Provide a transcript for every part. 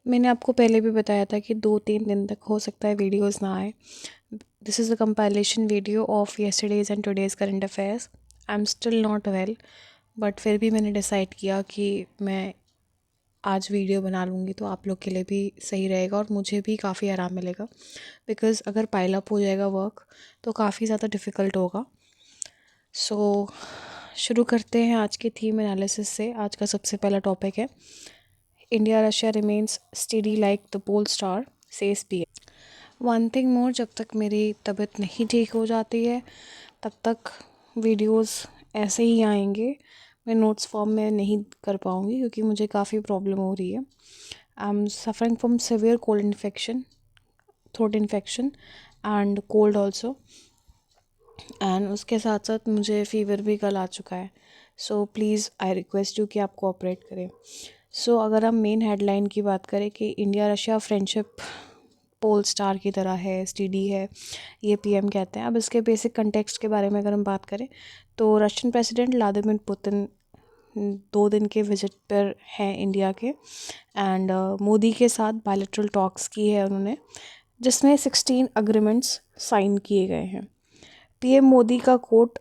मैंने आपको पहले भी बताया था कि 2-3 दिन तक हो सकता है वीडियोस ना आए। This is a compilation video of yesterday's and today's current affairs. I am still not well, but फिर भी मैंने डिसाइड किया कि मैं आज वीडियो बना लूँगी तो आप लोग के लिए भी सही रहेगा और मुझे भी काफ़ी आराम मिलेगा। बिकॉज़ अगर पाइल अप हो जाएगा वर्क तो काफ़ी ज़्यादा डिफ़िकल्ट होगा। सो शुरू करते हैं आज के थीम एनालिसिस से। आज का सबसे पहला टॉपिक है India Russia remains steady like the pole star says PM. One thing more, जब तक मेरी तबीयत नहीं ठीक हो जाती है तब तक वीडियोस ऐसे ही आएंगे। मैं नोट्स फॉर्म में नहीं कर पाऊँगी क्योंकि मुझे काफ़ी प्रॉब्लम हो रही है। I am suffering from severe cold infection, throat infection and cold also, and उसके साथ साथ मुझे फ़ीवर भी कल आ चुका है। So please I request you कि आप कोऑपरेट करें। सो अगर हम मेन हेडलाइन की बात करें कि India Russia friendship pole star की तरह है, स्टीडी है, ये पीएम कहते हैं। अब इसके बेसिक कंटेक्स्ट के बारे में अगर हम बात करें तो रशियन प्रेसिडेंट व्लादिमीर पुतिन 2 दिन के विजिट पर हैं इंडिया के, एंड मोदी के साथ बायलैटरल टॉक्स की है उन्होंने, जिसमें 16 अग्रीमेंट्स साइन किए गए हैं। पीएम मोदी का कोट,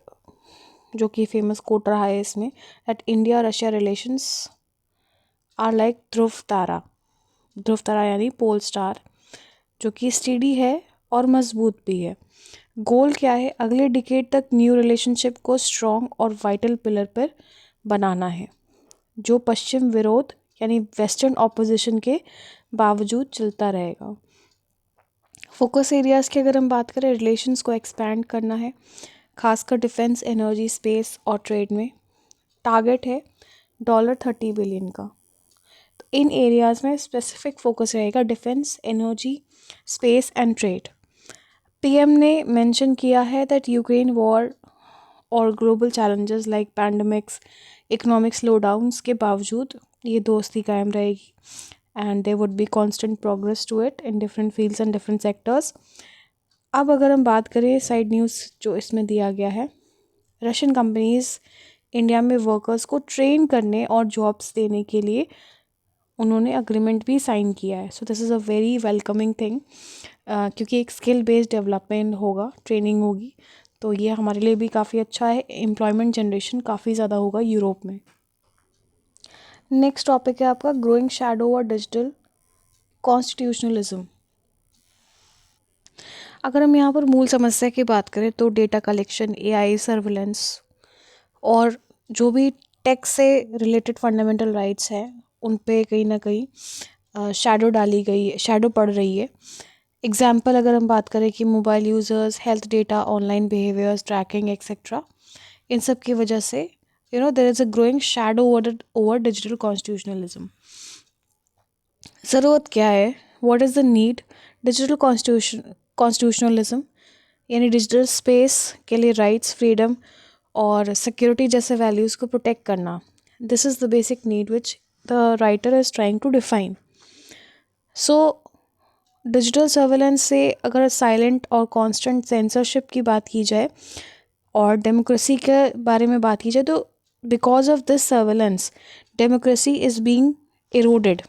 जो कि फेमस कोट रहा है इसमें, that India Russia relations are like ध्रुव तारा यानी पोल स्टार, जो कि स्टेडी है और मजबूत भी है। गोल क्या है? अगले डिकेड तक न्यू रिलेशनशिप को स्ट्रॉन्ग और वाइटल पिलर पर बनाना है, जो पश्चिम विरोध यानी वेस्टर्न ऑपोजिशन के बावजूद चलता रहेगा। फोकस एरियाज़ की अगर हम बात करें, रिलेशंस को एक्सपैंड करना है, खासकर डिफेंस, एनर्जी, स्पेस और ट्रेड में। टारगेट है $30 बिलियन का। तो इन एरियाज़ में स्पेसिफिक फोकस रहेगा defence, energy, space and trade. PM ने मेंशन किया है दैट यूक्रेन वॉर और global challenges like pandemics, economic slowdowns के बावजूद ये दोस्ती कायम रहेगी, and there would be constant progress to it in different fields and different sectors. अब अगर हम बात करें साइड न्यूज़ जो इसमें दिया गया है, रशियन कंपनीज इंडिया में वर्कर्स को ट्रेन करने और जॉब्स देने के लिए उन्होंने अग्रीमेंट भी साइन किया है। So this is a very welcoming thing, क्योंकि एक स्किल बेस्ड डेवलपमेंट होगा, ट्रेनिंग होगी, तो ये हमारे लिए भी काफ़ी अच्छा है। एम्प्लॉयमेंट जनरेशन काफ़ी ज़्यादा होगा यूरोप में। नेक्स्ट टॉपिक है आपका ग्रोइंग शैडो और डिजिटल कॉन्स्टिट्यूशनलिज्म। अगर हम यहाँ पर मूल समस्या की बात करें तो डेटा कलेक्शन, एआई सर्विलेंस और जो भी टेक से रिलेटेड फंडामेंटल राइट्स हैं उन पे कहीं ना कहीं शैडो पड़ रही है। एग्जाम्पल अगर हम बात करें कि mobile users, health data, online behaviours, tracking etcetera, इन सब की वजह से there is a growing shadow over digital constitutionalism. ज़रूरत क्या है? What is the need? Digital constitutionalism यानी डिजिटल स्पेस के लिए राइट्स, फ्रीडम और सिक्योरिटी जैसे वैल्यूज़ को प्रोटेक्ट करना। This is the basic need which the writer is trying to define. So digital surveillance से अगर साइलेंट और कांस्टेंट सेंसरशिप की बात की जाए और डेमोक्रेसी के बारे में बात की जाए, तो because of this surveillance democracy is being eroded.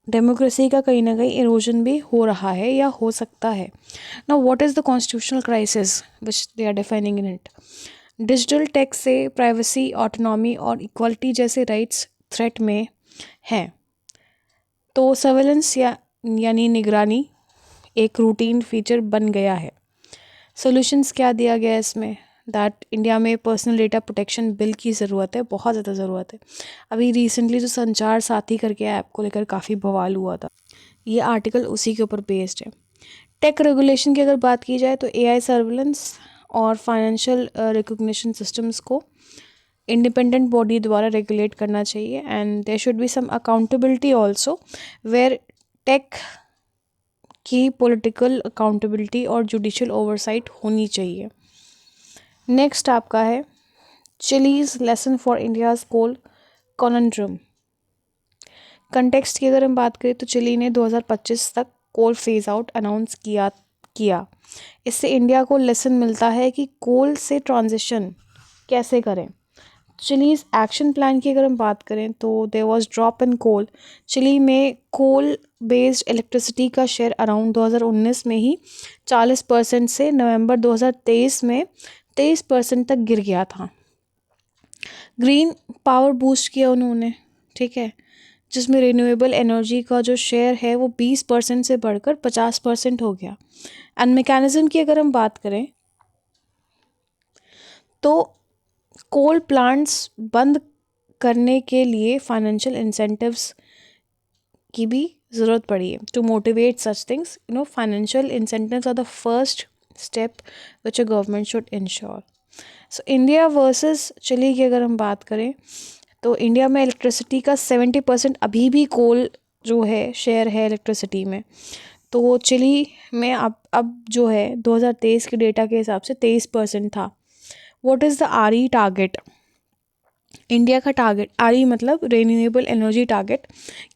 Democracy का कहीं ना कहीं इरोजन भी हो रहा है या हो सकता है। Now what is the constitutional crisis which they are defining in it? Digital tech से प्राइवेसी, ऑटोनॉमी और इक्वलिटी जैसे राइट्स थ्रेट में हैं। तो सर्वेलेंस यानी निगरानी एक रूटीन फीचर बन गया है। सॉल्यूशंस क्या दिया गया है इसमें? दैट इंडिया में पर्सनल डेटा प्रोटेक्शन बिल की ज़रूरत है, बहुत ज़्यादा ज़रूरत है। अभी रिसेंटली जो संचार साथी करके ऐप को लेकर काफ़ी बवाल हुआ था, ये आर्टिकल उसी के ऊपर बेस्ड है। टेक रेगुलेशन की अगर बात की जाए तो एआई सर्विलेंस और फाइनेंशियल रिकॉग्निशन सिस्टम्स को इंडिपेंडेंट बॉडी द्वारा रेगुलेट करना चाहिए, and there should be some accountability also, where tech की पॉलिटिकल अकाउंटेबिलिटी और जुडिशियल ओवरसाइट होनी चाहिए। नेक्स्ट आपका है Chile's lesson for India's coal conundrum. Context की अगर हम बात करें तो चिली ने 2025 तक कोल फेज आउट अनाउंस किया। इससे इंडिया को लेसन मिलता है कि कोल से ट्रांजिशन कैसे करें। चिलीज एक्शन प्लान की अगर हम बात करें तो there was drop in coal. Chile में कोल बेस्ड इलेक्ट्रिसिटी का शेयर अराउंड 2019 में ही 40% से नवंबर 2023 में 23% तक गिर गया था। ग्रीन पावर बूस्ट किया उन्होंने, ठीक है, जिसमें रिन्यूएबल एनर्जी का जो शेयर है वो 20% से बढ़कर 50% हो गया। एंड मैकेनिज्म की अगर हम बात करें तो कोल प्लांट्स बंद करने के लिए फाइनेंशियल इंसेंटिव्स की भी ज़रूरत पड़ी है to motivate such things. Financial incentives are the first step which a government should ensure. So India versus Chile की अगर हम बात करें तो इंडिया में इलेक्ट्रिसिटी का 70% अभी भी कोल जो है शेयर है इलेक्ट्रिसिटी में। तो चिली में अब जो है 2023 के डेटा के हिसाब से 23% था। What is the R E target? India का टारगेट, आरई मतलब रिन्यूएबल एनर्जी टारगेट,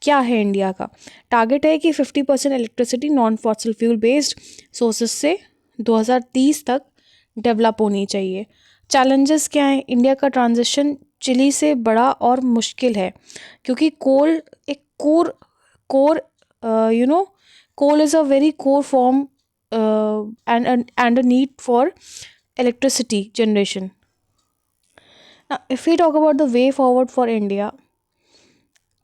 क्या है इंडिया का? टारगेट है कि 50% electricity non fossil fuel based sources से 2030 तक डेवलप होनी चाहिए। चैलेंजेस क्या हैं? इंडिया का ट्रांजिशन चिली से बड़ा और मुश्किल है क्योंकि कोल एक core core coal is a very core form and a need for electricity generation. Now, if we talk about the way forward for India,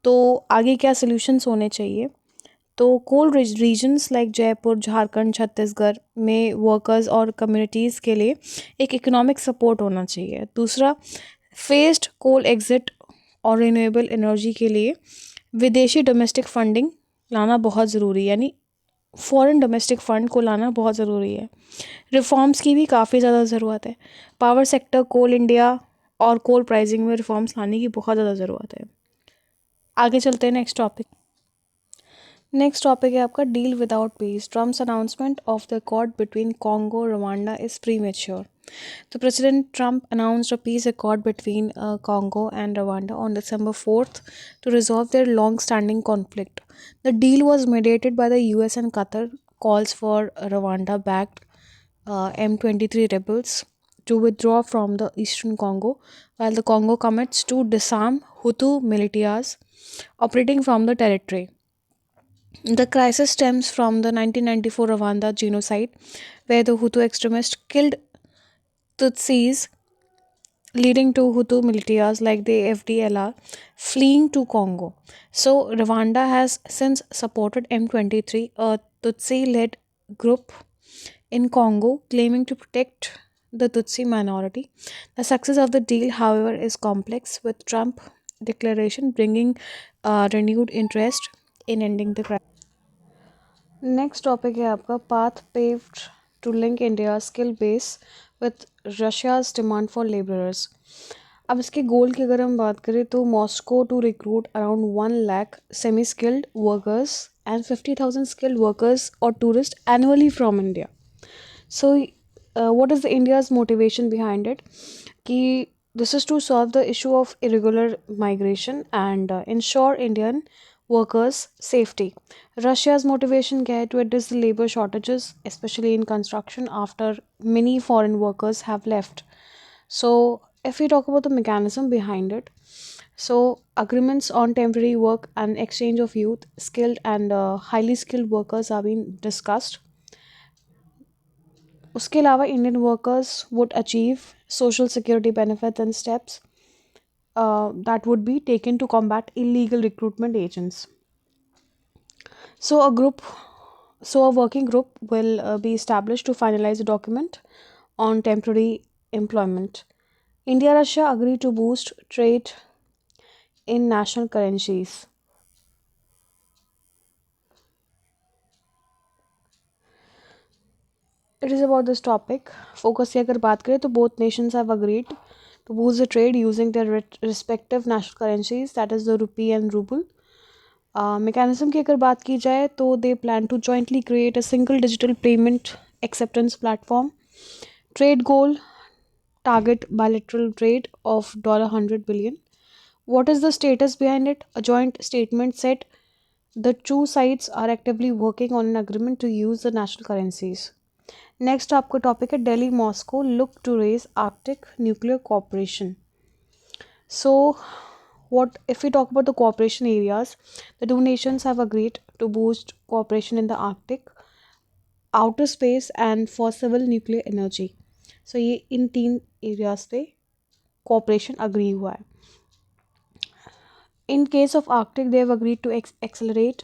तो आगे क्या solutions होने चाहिए? तो कोल रीजन्स लाइक जयपुर, झारखंड, छत्तीसगढ़ में वर्कर्स और कम्युनिटीज़ के लिए एक इकोनॉमिक सपोर्ट होना चाहिए। दूसरा, फेस्ड कोल एग्जिट और रिन्यूएबल एनर्जी के लिए विदेशी डोमेस्टिक फंडिंग लाना बहुत ज़रूरी है, यानी फॉरेन डोमेस्टिक फ़ंड को लाना बहुत ज़रूरी है। रिफॉर्म्स की भी काफ़ी ज़्यादा ज़रूरत है। पावर सेक्टर, कोल इंडिया और कोल प्राइसिंग में रिफॉर्म्स लाने की बहुत ज़्यादा ज़रूरत है। आगे चलते हैं नेक्स्ट टॉपिक। नेक्स्ट टॉपिक है आपका deal without peace. Trump's announcement of the accord between Congo Rwanda is premature. The President Trump announced a peace accord between Congo and Rwanda on December 4th to resolve their long-standing conflict. The deal was mediated by the US and Qatar. Calls for Rwanda-backed M23 rebels to withdraw from the eastern Congo, while the Congo commits to disarm Hutu militias operating from the territory. The crisis stems from the 1994 Rwanda genocide, where the Hutu extremists killed Tutsis, leading to Hutu militias like the FDLR fleeing to Congo. So, Rwanda has since supported M23, a Tutsi led group in Congo, claiming to protect the Tutsi minority. The success of the deal, however, is complex, with Trump declaration bringing renewed interest in ending the crisis. Next topic है आपका path paved to link India skill base with Russia's demand for labourers. अब इसके गोल की अगर हम बात करें तो Moscow to recruit around 1 lakh semi skilled workers and 50,000 skilled workers और tourist annually from India. So what is the India's motivation behind it? कि this is to solve the issue of irregular migration and ensure Indian workers safety. Russia's motivation क्या है? To address the labor shortages, especially in construction, after many foreign workers have left. So if we talk about the mechanism behind it, so agreements on temporary work and exchange of youth, skilled and highly skilled workers are being discussed. उसके अलावा Indian workers would achieve social security benefits and steps that would be taken to combat illegal recruitment agents. So a working group will be established to finalize a document on temporary employment. India Russia agree to boost trade in national currencies. It is about this topic. Focus की अगर बात करें तो both nations have agreed to boost the trade using their respective national currencies, that is the rupee and ruble. Mechanism की अगर बात की जाए तो they plan to jointly create a single digital payment acceptance platform. Trade goal, target bilateral trade of $100 billion. What is the status behind it? A joint statement said the two sides are actively working on an agreement to use the national currencies. Next आपका topic है Delhi Moscow look to raise Arctic nuclear cooperation. So, what if we talk about the cooperation areas? The two nations have agreed to boost cooperation in the Arctic, outer space, and for civil nuclear energy. So ये इन तीन areas पे cooperation agree हुआ है. In case of Arctic, they have agreed to accelerate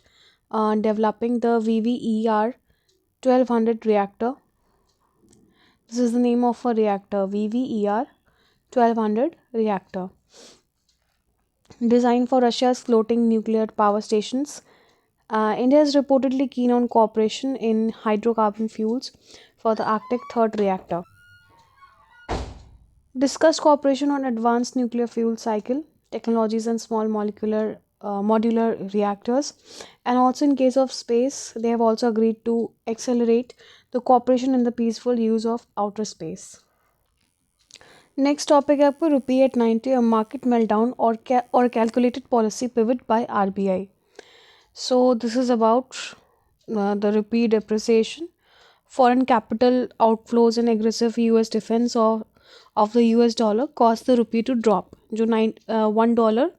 developing the VVER 1200 reactor. This is the name of a reactor, VVER 1200 reactor, designed for Russia's floating nuclear power stations. India is reportedly keen on cooperation in hydrocarbon fuels for the Arctic third reactor. Discussed cooperation on advanced nuclear fuel cycle technologies and small modular reactors. And also, in case of space, they have also agreed to accelerate the cooperation in the peaceful use of outer space. Next topic है आपको rupee at 90, a market meltdown or calculated policy pivot by RBI. So this is about the rupee depreciation, foreign capital outflows and aggressive US defense of the US dollar caused the rupee to drop. जो $1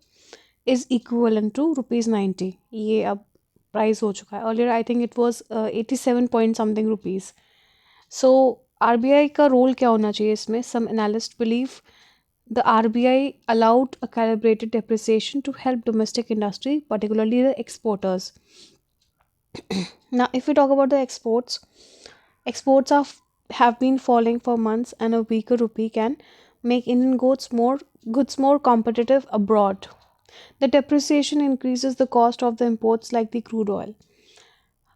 is equivalent to rupees 90. ये अब price हो चुका है. Earlier I think it was 87 point something rupees. So RBI का role क्या होना चाहिए इसमें? Some analysts believe the RBI allowed a calibrated depreciation to help domestic industry, particularly the exporters. Now, if we talk about the exports, have been falling for months, and a weaker rupee can make Indian goods more competitive abroad. The depreciation increases the cost of the imports like the crude oil.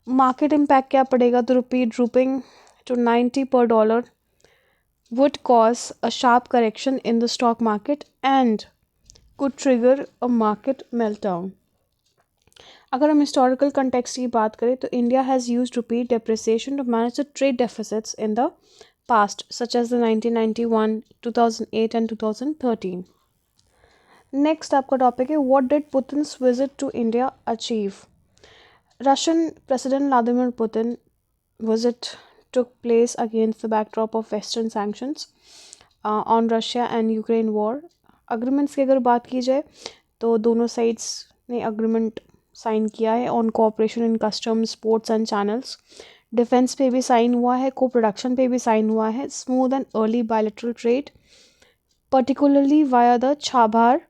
Market impact क्या पड़ेगा? The rupee dropping to 90 per dollar would cause a sharp correction in the stock market and could trigger a market meltdown. अगर हम historical context की बात करें तो India has used rupee depreciation to manage the trade deficits in the past, such as the 1991, 2008 and 2013. Next आपका topic है what did Putin's visit to India achieve? Russian President Vladimir Putin visit took place against the backdrop of Western sanctions on Russia and Ukraine war. Agreements की अगर बात की जाए तो दोनों sides ने agreement साइन किया है on cooperation in customs ports and channels. Defence पे भी साइन हुआ है, को प्रोडक्शन पे भी साइन हुआ है. Smooth and early bilateral trade particularly via the Chabhar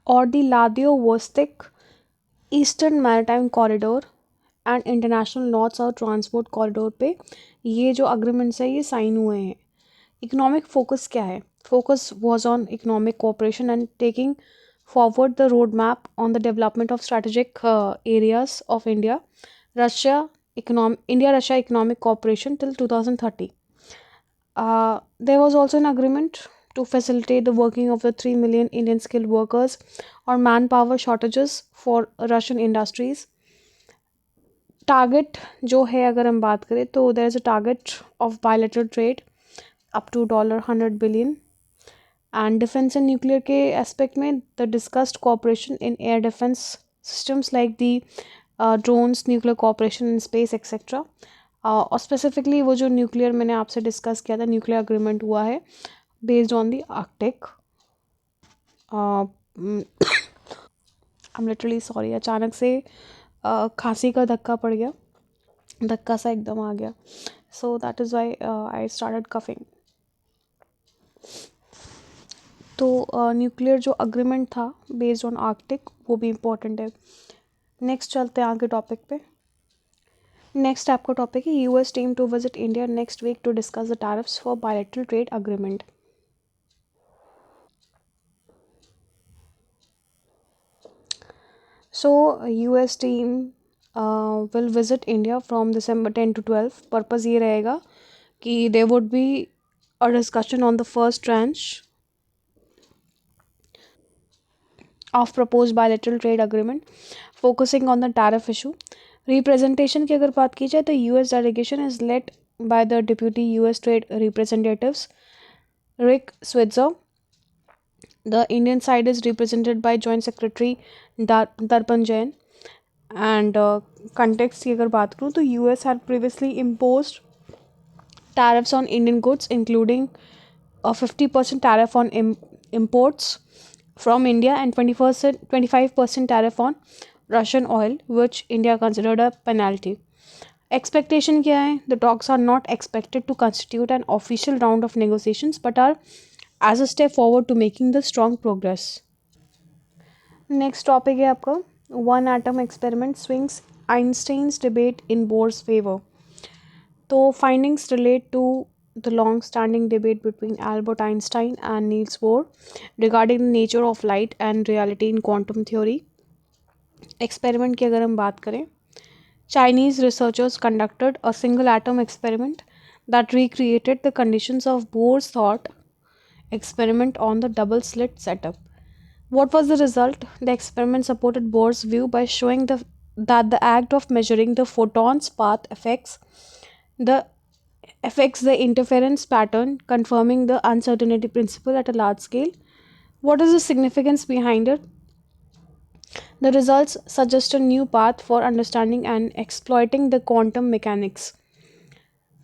or the Ladeo-Vostok Eastern Maritime Corridor and international north south transport corridor पे ये जो अग्रीमेंट्स है ये साइन हुए हैं. इकोनॉमिक फोकस क्या है? Focus was on economic cooperation and taking forward the roadmap on the development of strategic areas of India-Russia economic cooperation till 2030. There was also an agreement to facilitate the working of the 3 million Indian skilled workers or manpower shortages for Russian industries. Target जो है अगर हम बात करें तो there is a target of bilateral trade up to $100 billion. And defense and nuclear के aspect में the discussed cooperation in air defense systems like the drones, nuclear cooperation in space etc. और specifically वो जो nuclear मैंने आपसे discuss किया था nuclear agreement हुआ है based on the Arctic. I'm literally sorry, अचानक से खांसी का धक्का पड़ गया, धक्का सा एकदम आ गया. So that is why I started coughing. तो न्यूक्लियर जो अग्रीमेंट था बेस्ड ऑन आर्कटिक वो भी इम्पोर्टेंट है. नेक्स्ट चलते हैं आगे टॉपिक पे. नेक्स्ट आपका टॉपिक है US team to visit India next week to discuss the tariffs for bilateral trade agreement. So US team will visit India from December 10 to 12. Purpose ये रहेगा कि there would be a discussion on the first tranche of proposed bilateral trade agreement focusing on the tariff issue. Representation की अगर बात की जाए तो US delegation is led by the deputy US trade representatives Rick Switzer. The Indian side is represented by Joint Secretary Darpan Jain. And context की अगर बात करूँ तो US had previously imposed tariffs on Indian goods including a 50% tariff on imports from India and 25% tariff on Russian oil, which India considered a penalty. Expectation क्या है? The talks are not expected to constitute an official round of negotiations but are as a step forward to making the strong progress. Next topic है आपका one atom experiment swings Einstein's debate in Bohr's favor. So findings relate to the long-standing debate between Albert Einstein and Niels Bohr regarding the nature of light and reality in quantum theory. Experiment की अगर हम बात करें, Chinese researchers conducted a single atom experiment that recreated the conditions of Bohr's thought experiment on the double slit setup. What was the result? The experiment supported Bohr's view by showing that the act of measuring the photon's path the affects the interference pattern, confirming the uncertainty principle at a large scale. What is the significance behind it? The results suggest a new path for understanding and exploiting the quantum mechanics.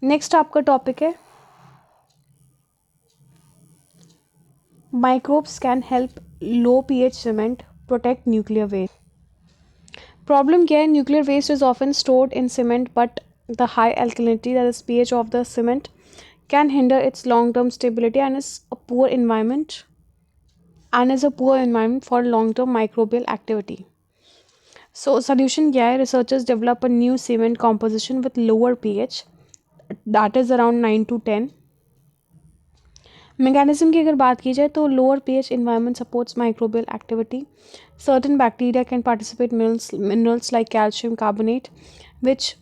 Next आपका topic है microbes can help low pH cement protect nuclear waste. Problem क्या है? Nuclear waste is often stored in cement but the high alkalinity, that is pH of the cement, can hinder its long-term stability and is a poor environment for long-term microbial activity. So solution क्या है? Researchers develop a new cement composition with lower pH, that is around 9 to 10. Mechanism की अगर बात की जाए तो lower pH environment supports microbial activity. Certain bacteria can participate minerals like calcium carbonate, which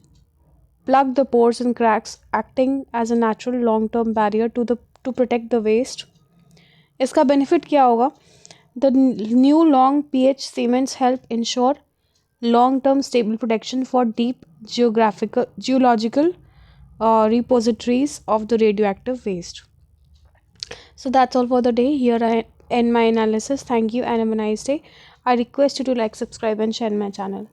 plug the pores and cracks, acting as a natural long-term barrier to protect the waste. इसका benefit क्या होगा? The new long pH cements help ensure long-term stable protection for deep geological repositories of the radioactive waste. So that's all for the day. Here I end my analysis. Thank you and have a nice day. I request you to like, subscribe and share my channel.